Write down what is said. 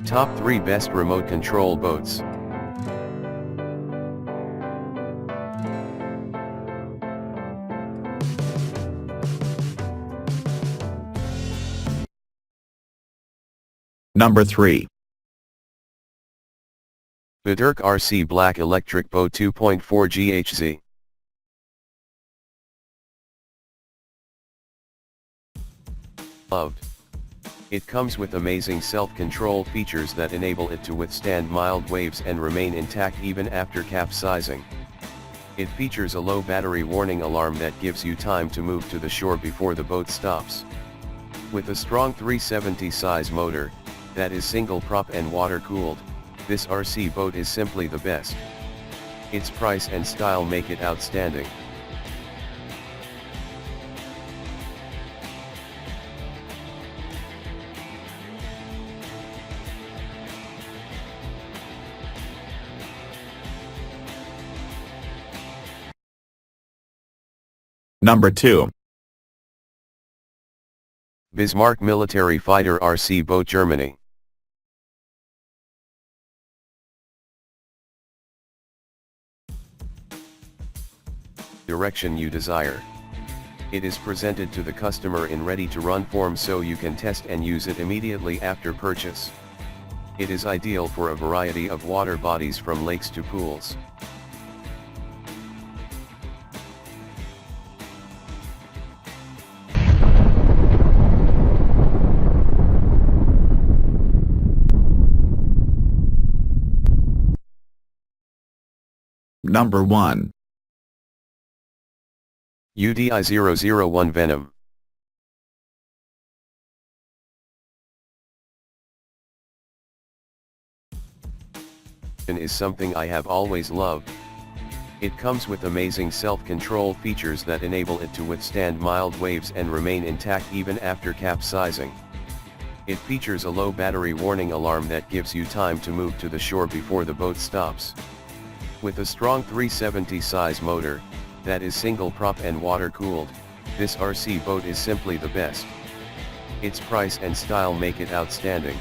Top 3 Best Remote Control Boats. Number 3. UDIRC RC Black Electric Boat 2.4 GHz. Loved. It comes with amazing self-control features that enable it to withstand mild waves and remain intact even after capsizing. It features a low battery warning alarm that gives you time to move to the shore before the boat stops. With a strong 370 size motor, that is single prop and water cooled, this RC boat is simply the best. Its price and style make it outstanding. Number 2. BISMARK Military Fighter RC Boat Germany. Direction you desire. It is presented to the customer in ready-to-run form so you can test and use it immediately after purchase. It is ideal for a variety of water bodies from lakes to pools. Number 1. UDI-001 VENOM. Is something I have always loved. It comes with amazing self-control features that enable it to withstand mild waves and remain intact even after capsizing. It features a low battery warning alarm that gives you time to move to the shore before the boat stops. With a strong 370 size motor, that is single prop and water cooled, this RC boat is simply the best. Its price and style make it outstanding.